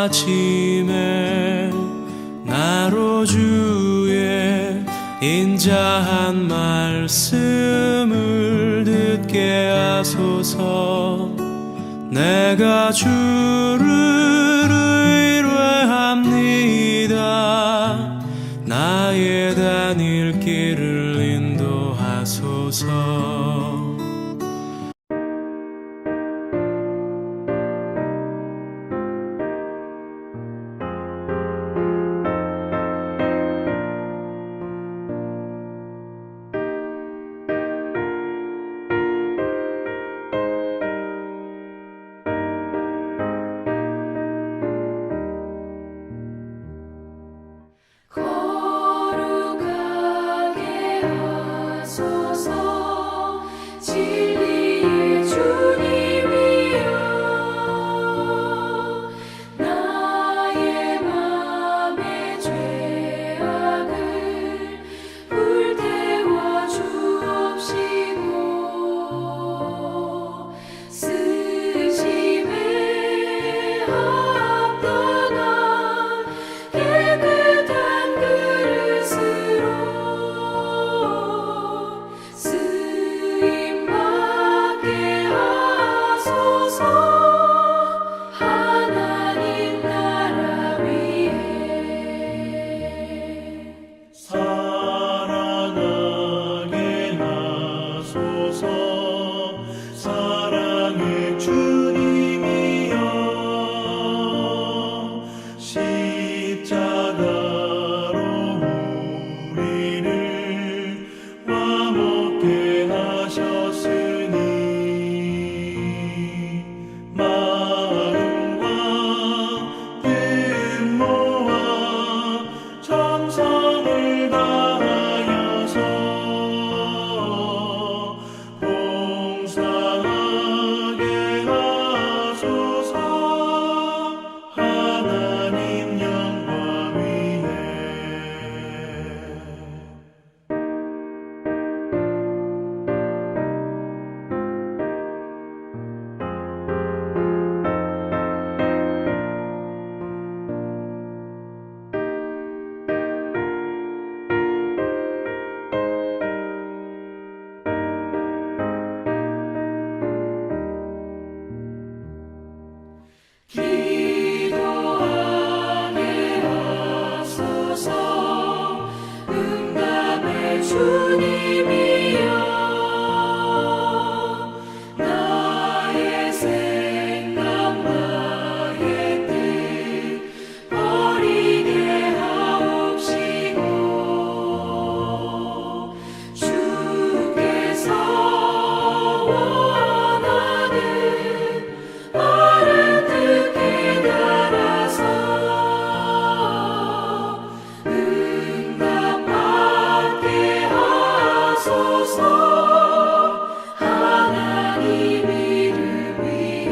아침에 나로 주의 인자한 말씀을 듣게 하소서. 내가 주를 의뢰합니다. 나의 다닐 길을 인도하소서. 거룩하게 하소서. 진리의 주님이여, 나의 맘의 죄악을 불태워 주옵시고, 쓰심에 합당한 깨끗한 그릇으로 쓰임받게 하소서. 하나님 나라 위에 사랑하게 하소서. 사랑의 주님이여, 십자가로 우리를 화목케 하셨으니 마음과 뜻 모아 정성을 다하여서 봉사하게 하소서. 하나님 영광 위에 기도하게 하소서. 응답의 주님이여, 나의 생각 나의 뜻 버리게 하옵시고, 주께서 원하는 바른 뜻 깨달아서 응답받게 하소서. 하나님 이름 위에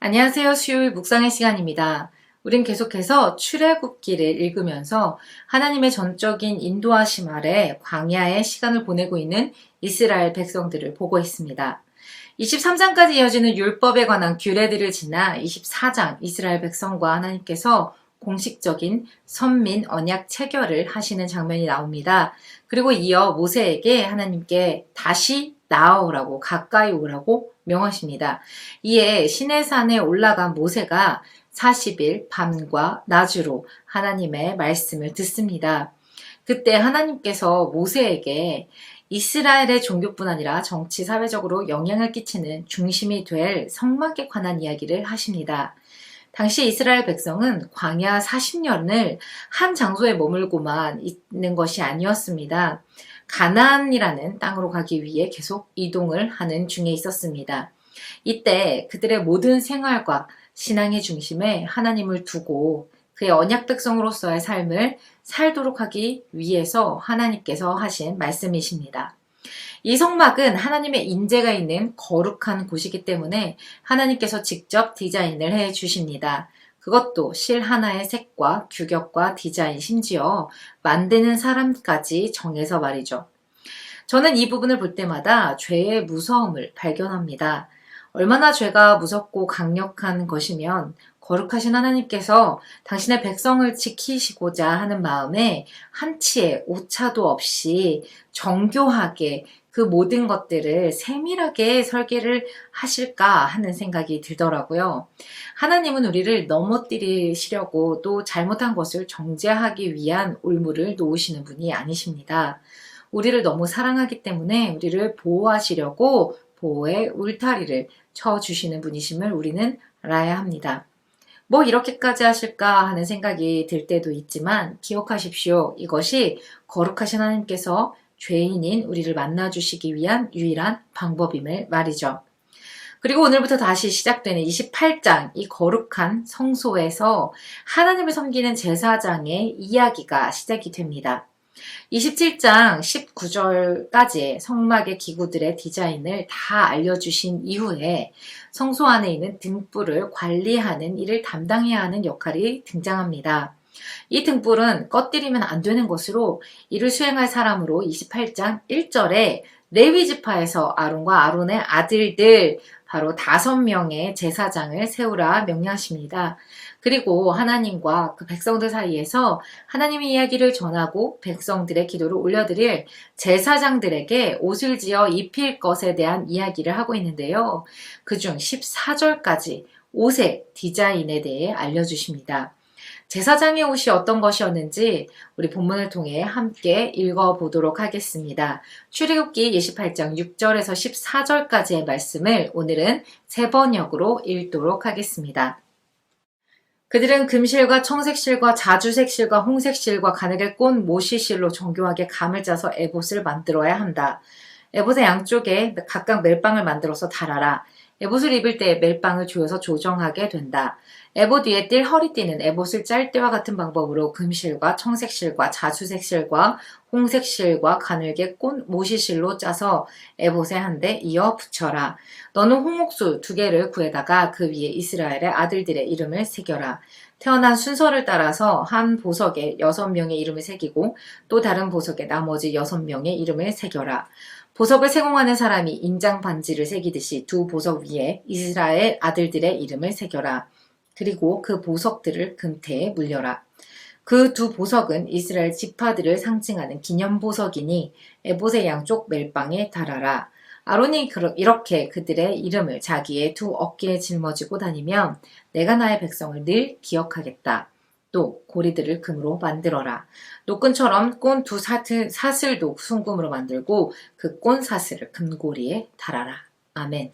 안녕하세요. 수요일 묵상의 시간입니다. 우린 계속해서 출애굽기를 읽으면서 하나님의 전적인 인도하심 아래 광야의 시간을 보내고 있는 이스라엘 백성들을 보고 있습니다. 23장까지 이어지는 율법에 관한 규례들을 지나 24장 이스라엘 백성과 하나님께서 공식적인 선민 언약 체결을 하시는 장면이 나옵니다. 그리고 이어 모세에게 하나님께 다시 나아오라고, 가까이 오라고 명하십니다. 이에 시내산에 올라간 모세가 40일 밤과 낮으로 하나님의 말씀을 듣습니다. 그때 하나님께서 모세에게 이스라엘의 종교뿐 아니라 정치, 사회적으로 영향을 끼치는 중심이 될 성막에 관한 이야기를 하십니다. 당시 이스라엘 백성은 광야 40년을 한 장소에 머물고만 있는 것이 아니었습니다. 가나안이라는 땅으로 가기 위해 계속 이동을 하는 중에 있었습니다. 이때 그들의 모든 생활과 신앙의 중심에 하나님을 두고 그의 언약 백성으로서의 삶을 살도록 하기 위해서 하나님께서 하신 말씀이십니다. 이 성막은 하나님의 인재가 있는 거룩한 곳이기 때문에 하나님께서 직접 디자인을 해 주십니다. 그것도 실 하나의 색과 규격과 디자인, 심지어 만드는 사람까지 정해서 말이죠. 저는 이 부분을 볼 때마다 죄의 무서움을 발견합니다. 얼마나 죄가 무섭고 강력한 것이면 거룩하신 하나님께서 당신의 백성을 지키시고자 하는 마음에 한치의 오차도 없이 정교하게 그 모든 것들을 세밀하게 설계를 하실까 하는 생각이 들더라고요. 하나님은 우리를 넘어뜨리시려고 또 잘못한 것을 정죄하기 위한 올무를 놓으시는 분이 아니십니다. 우리를 너무 사랑하기 때문에 우리를 보호하시려고 보호의 울타리를 쳐주시는 분이심을 우리는 알아야 합니다. 뭐 이렇게까지 하실까 하는 생각이 들 때도 있지만 기억하십시오. 이것이 거룩하신 하나님께서 죄인인 우리를 만나주시기 위한 유일한 방법임을 말이죠. 그리고 오늘부터 다시 시작되는 28장, 이 거룩한 성소에서 하나님을 섬기는 제사장의 이야기가 시작이 됩니다. 27장 19절까지 성막의 기구들의 디자인을 다 알려주신 이후에 성소 안에 있는 등불을 관리하는 일을 담당해야 하는 역할이 등장합니다. 이 등불은 꺼뜨리면 안 되는 것으로 이를 수행할 사람으로 28장 1절에 레위 지파에서 아론과 아론의 아들들 바로 5명의 제사장을 세우라 명령하십니다. 그리고 하나님과 그 백성들 사이에서 하나님의 이야기를 전하고 백성들의 기도를 올려드릴 제사장들에게 옷을 지어 입힐 것에 대한 이야기를 하고 있는데요. 그중 14절까지 옷의 디자인에 대해 알려주십니다. 제사장의 옷이 어떤 것이었는지 우리 본문을 통해 함께 읽어보도록 하겠습니다. 출애굽기 28장 6절에서 14절까지의 말씀을 오늘은 세 번역으로 읽도록 하겠습니다. 그들은 금실과 청색실과 자주색실과 홍색실과 가늘게 꼰 모시실로 정교하게 감을 짜서 에봇을 만들어야 한다. 에봇의 양쪽에 각각 멜빵을 만들어서 달아라. 에봇을 입을 때 멜빵을 조여서 조정하게 된다. 에봇 위에 띌 허리띠는 에봇을 짤 때와 같은 방법으로 금실과 청색실과 자주색실과 홍색실과 가늘게 꼰 모시실로 짜서 에봇에 한 대 이어 붙여라. 너는 홍옥수 2개를 구해다가 그 위에 이스라엘의 아들들의 이름을 새겨라. 태어난 순서를 따라서 한 보석에 6명의 이름을 새기고 또 다른 보석에 나머지 6명의 이름을 새겨라. 보석을 세공하는 사람이 인장 반지를 새기듯이 2 보석 위에 이스라엘 아들들의 이름을 새겨라. 그리고 그 보석들을 금태에 물려라. 그 2 보석은 이스라엘 지파들을 상징하는 기념보석이니 에봇의 양쪽 멜빵에 달아라. 아론이 이렇게 그들의 이름을 자기의 2 어깨에 짊어지고 다니면 내가 나의 백성을 늘 기억하겠다. 또 고리들을 금으로 만들어라. 노끈처럼 꼰 2 사슬도 순금으로 만들고 그 꼰 사슬을 금고리에 달아라. 아멘.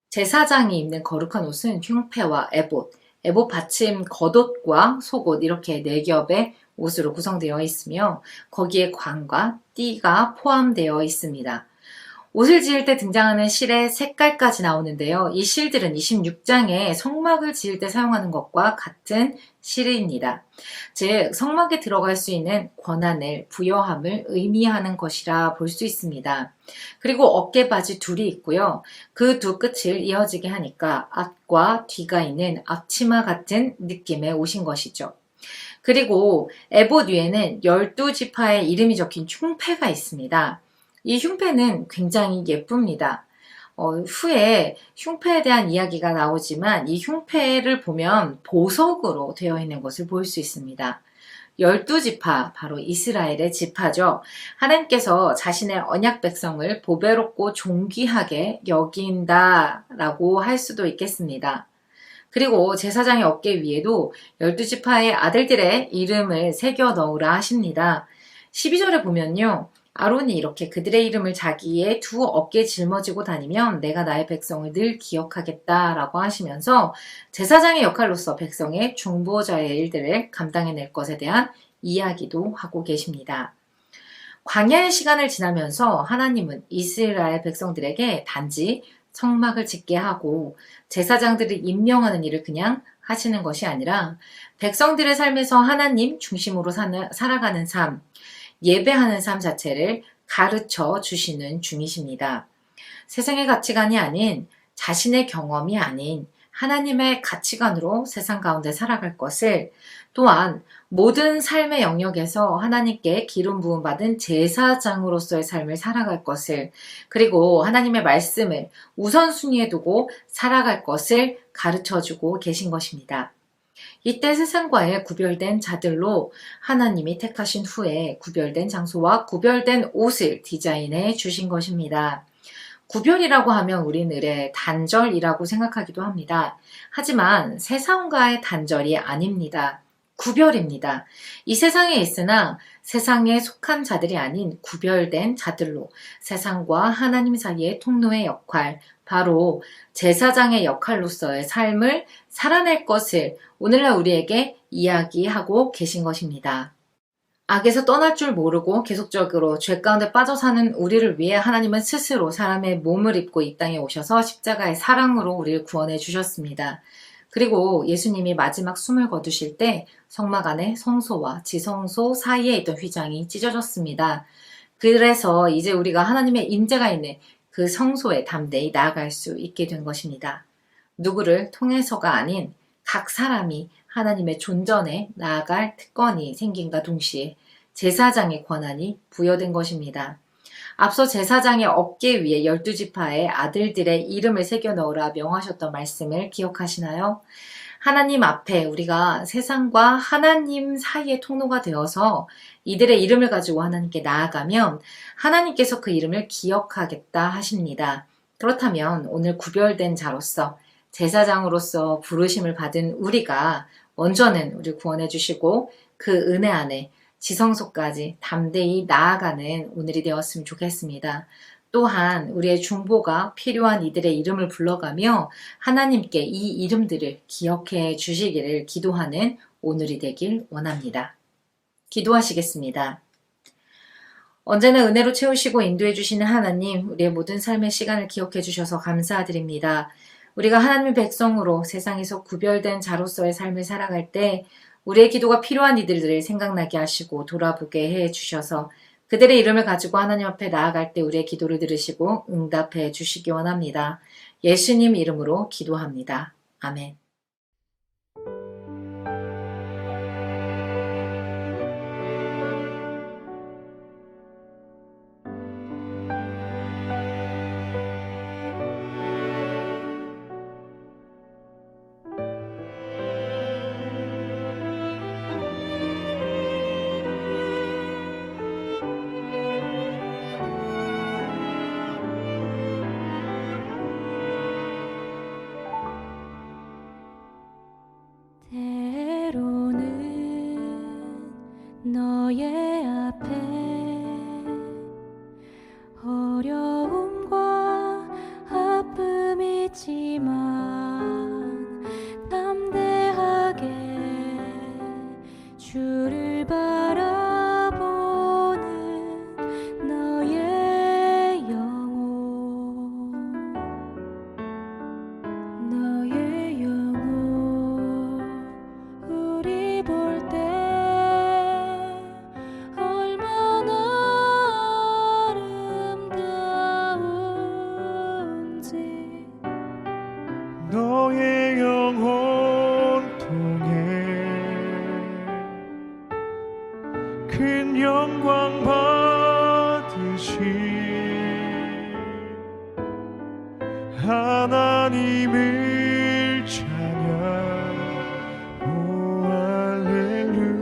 제사장이 입는 거룩한 옷은 흉패와 에봇 받침 겉옷과 속옷 이렇게 4겹의 옷으로 구성되어 있으며 거기에 관과 띠가 포함되어 있습니다. 옷을 지을 때 등장하는 실의 색깔까지 나오는데요. 이 실들은 26장에 성막을 지을 때 사용하는 것과 같은 실입니다. 즉 성막에 들어갈 수 있는 권한을 부여함을 의미하는 것이라 볼 수 있습니다. 그리고 어깨바지 2이 있고요. 그 2 끝을 이어지게 하니까 앞과 뒤가 있는 앞치마 같은 느낌의 옷인 것이죠. 그리고 에봇 위에는 12지파의 이름이 적힌 흉패가 있습니다. 이 흉패는 굉장히 예쁩니다. 후에 흉패에 대한 이야기가 나오지만 이 흉패를 보면 보석으로 되어 있는 것을 볼 수 있습니다. 12지파, 바로 이스라엘의 지파죠. 하나님께서 자신의 언약 백성을 보배롭고 존귀하게 여긴다라고 할 수도 있겠습니다. 그리고 제사장의 어깨 위에도 12지파의 아들들의 이름을 새겨 넣으라 하십니다. 12절에 보면요. 아론이 이렇게 그들의 이름을 자기의 2 어깨에 짊어지고 다니면 내가 나의 백성을 늘 기억하겠다라고 하시면서 제사장의 역할로서 백성의 중보자의 일들을 감당해낼 것에 대한 이야기도 하고 계십니다. 광야의 시간을 지나면서 하나님은 이스라엘 백성들에게 단지 성막을 짓게 하고 제사장들을 임명하는 일을 그냥 하시는 것이 아니라 백성들의 삶에서 하나님 중심으로 살아가는 삶, 예배하는 삶 자체를 가르쳐 주시는 중이십니다. 세상의 가치관이 아닌 자신의 경험이 아닌 하나님의 가치관으로 세상 가운데 살아갈 것을, 또한 모든 삶의 영역에서 하나님께 기름 부음 받은 제사장으로서의 삶을 살아갈 것을, 그리고 하나님의 말씀을 우선순위에 두고 살아갈 것을 가르쳐주고 계신 것입니다. 이때 세상과의 구별된 자들로 하나님이 택하신 후에 구별된 장소와 구별된 옷을 디자인해 주신 것입니다. 구별이라고 하면 우리는 의 단절이라고 생각하기도 합니다. 하지만 세상과의 단절이 아닙니다. 구별입니다. 이 세상에 있으나 세상에 속한 자들이 아닌 구별된 자들로 세상과 하나님 사이의 통로의 역할, 바로 제사장의 역할로서의 삶을 살아낼 것을 오늘날 우리에게 이야기하고 계신 것입니다. 악에서 떠날 줄 모르고 계속적으로 죄 가운데 빠져 사는 우리를 위해 하나님은 스스로 사람의 몸을 입고 이 땅에 오셔서 십자가의 사랑으로 우리를 구원해 주셨습니다. 그리고 예수님이 마지막 숨을 거두실 때 성막 안에 성소와 지성소 사이에 있던 휘장이 찢어졌습니다. 그래서 이제 우리가 하나님의 임재가 있는 그 성소에 담대히 나아갈 수 있게 된 것입니다. 누구를 통해서가 아닌 각 사람이 하나님의 존전에 나아갈 특권이 생긴과 동시에 제사장의 권한이 부여된 것입니다. 앞서 제사장의 어깨 위에 12지파의 아들들의 이름을 새겨 넣으라 명하셨던 말씀을 기억하시나요? 하나님 앞에 우리가 세상과 하나님 사이의 통로가 되어서 이들의 이름을 가지고 하나님께 나아가면 하나님께서 그 이름을 기억하겠다 하십니다. 그렇다면 오늘 구별된 자로서 제사장으로서 부르심을 받은 우리가 먼저는 우리를 구원해 주시고 그 은혜 안에 지성소까지 담대히 나아가는 오늘이 되었으면 좋겠습니다. 또한 우리의 중보가 필요한 이들의 이름을 불러가며 하나님께 이 이름들을 기억해 주시기를 기도하는 오늘이 되길 원합니다. 기도하시겠습니다. 언제나 은혜로 채우시고 인도해 주시는 하나님, 우리의 모든 삶의 시간을 기억해 주셔서 감사드립니다. 우리가 하나님의 백성으로 세상에서 구별된 자로서의 삶을 살아갈 때 우리의 기도가 필요한 이들을 생각나게 하시고 돌아보게 해 주셔서 그들의 이름을 가지고 하나님 앞에 나아갈 때 우리의 기도를 들으시고 응답해 주시기 원합니다. 예수님 이름으로 기도합니다. 아멘. 때로는 너의 앞에 어려움과 아픔이지만 담대하게 주를 바라보는 너의 영혼 우리 볼 때 얼마나 아름다운지 너의 영혼 통해 큰 영광 받으시 하나님을 찬양 오 할렐루야.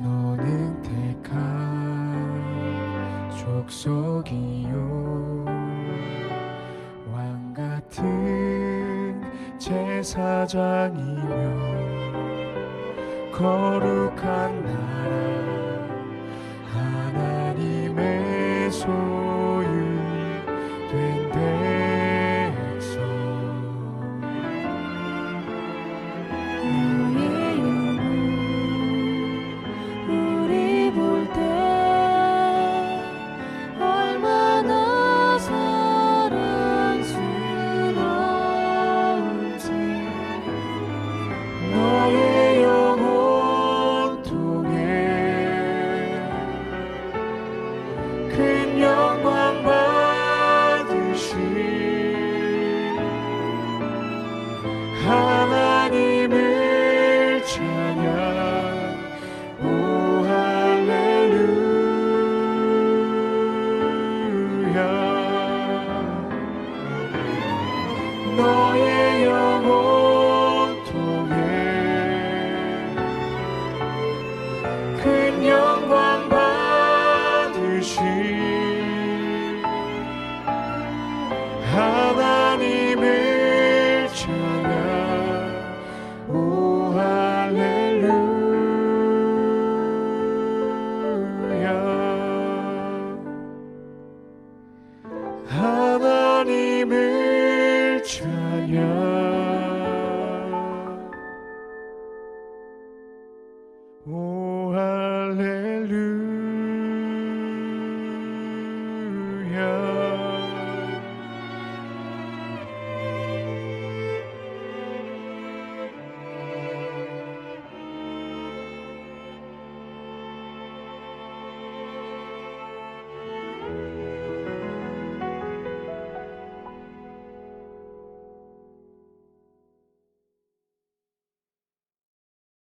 너는 택한 족속이요 왕 같은 제사장이며 거룩한 나라 하나님의 소유된 백성 너의 영혼통에 큰 영광 받으시 하나님을 찬양 오 할렐루야 하나님을 찬양